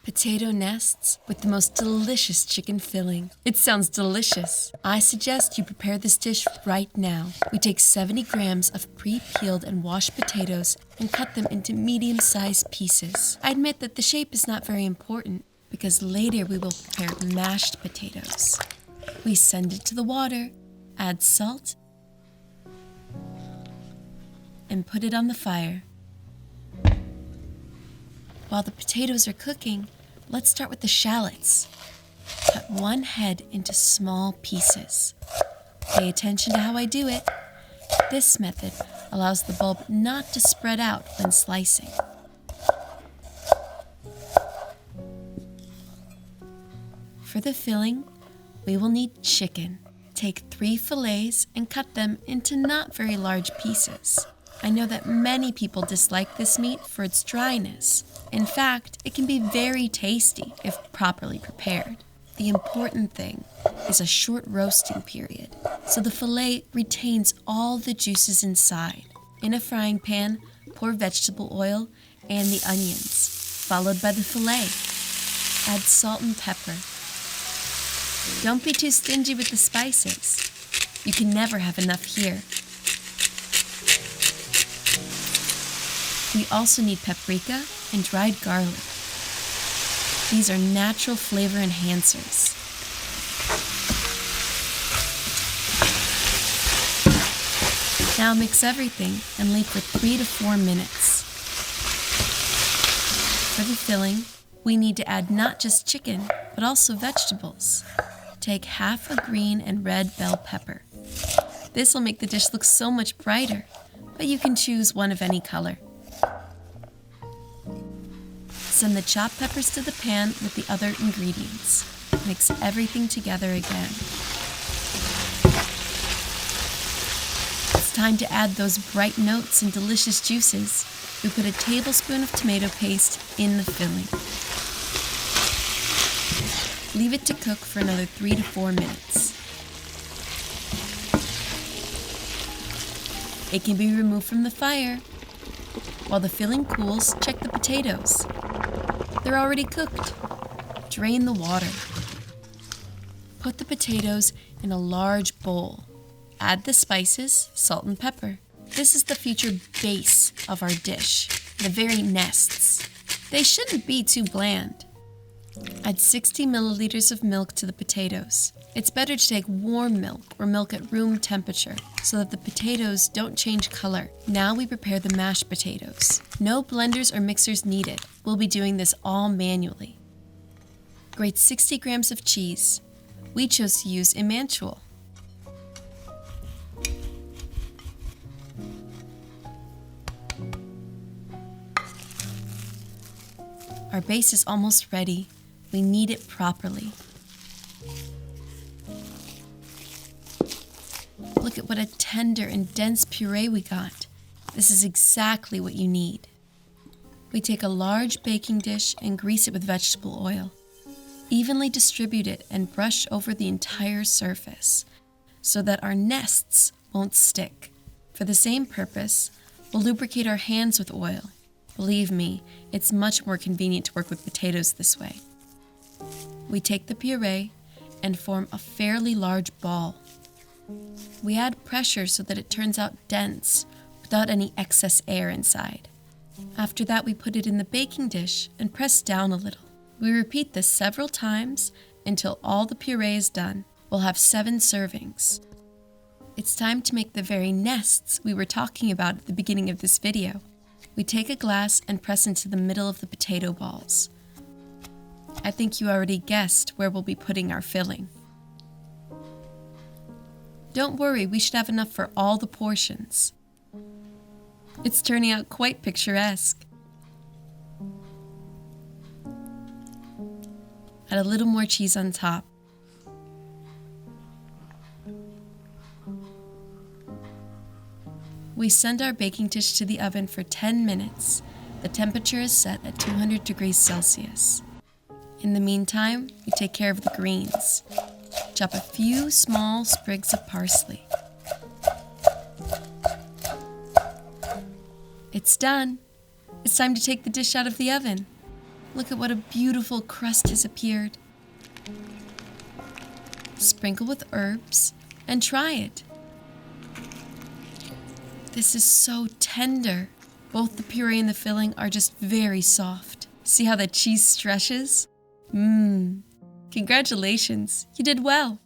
Potato nests with the most delicious chicken filling. It sounds delicious. I suggest you prepare this dish right now. We take 70 grams of pre-peeled and washed potatoes and cut them into medium-sized pieces. I admit that the shape is not very important because later we will prepare mashed potatoes. We send it to the water, add salt, and put it on the fire. While the potatoes are cooking, let's start with the shallots. Cut one head into small pieces. Pay attention to how I do it. This method allows the bulb not to spread out when slicing. For the filling, we will need chicken. Take 3 fillets and cut them into not very large pieces. I know that many people dislike this meat for its dryness. In fact, it can be very tasty if properly prepared. The important thing is a short roasting period, so the fillet retains all the juices inside. In a frying pan, pour vegetable oil and the onions, followed by the fillet. Add salt and pepper. Don't be too stingy with the spices. You can never have enough here. We also need paprika and dried garlic. These are natural flavor enhancers. Now mix everything and leave for 3 to 4 minutes. For the filling, we need to add not just chicken, but also vegetables. Take half a green and red bell pepper. This will make the dish look so much brighter, but you can choose one of any color. Send the chopped peppers to the pan with the other ingredients. Mix everything together again. It's time to add those bright notes and delicious juices. We put a tablespoon of tomato paste in the filling. Leave it to cook for another 3 to 4 minutes. It can be removed from the fire. While the filling cools, check the potatoes. They're already cooked. Drain the water. Put the potatoes in a large bowl. Add the spices, salt and pepper. This is the future base of our dish, the very nests. They shouldn't be too bland. Add 60 milliliters of milk to the potatoes. It's better to take warm milk or milk at room temperature so that the potatoes don't change color. Now we prepare the mashed potatoes. No blenders or mixers needed. We'll be doing this all manually. Grate 60 grams of cheese. We chose to use Emmental. Our base is almost ready. We knead it properly. Look at what a tender and dense puree we got. This is exactly what you need. We take a large baking dish and grease it with vegetable oil. Evenly distribute it and brush over the entire surface so that our nests won't stick. For the same purpose, we'll lubricate our hands with oil. Believe me, it's much more convenient to work with potatoes this way. We take the puree and form a fairly large ball. We add pressure so that it turns out dense without any excess air inside. After that, we put it in the baking dish and press down a little. We repeat this several times until all the puree is done. We'll have 7 servings. It's time to make the very nests we were talking about at the beginning of this video. We take a glass and press into the middle of the potato balls. I think you already guessed where we'll be putting our filling. Don't worry, we should have enough for all the portions. It's turning out quite picturesque. Add a little more cheese on top. We send our baking dish to the oven for 10 minutes. The temperature is set at 200 degrees Celsius. In the meantime, we take care of the greens. Chop a few small sprigs of parsley. It's done. It's time to take the dish out of the oven. Look at what a beautiful crust has appeared. Sprinkle with herbs and try it. This is so tender. Both the puree and the filling are just very soft. See how the cheese stretches? Congratulations, you did well.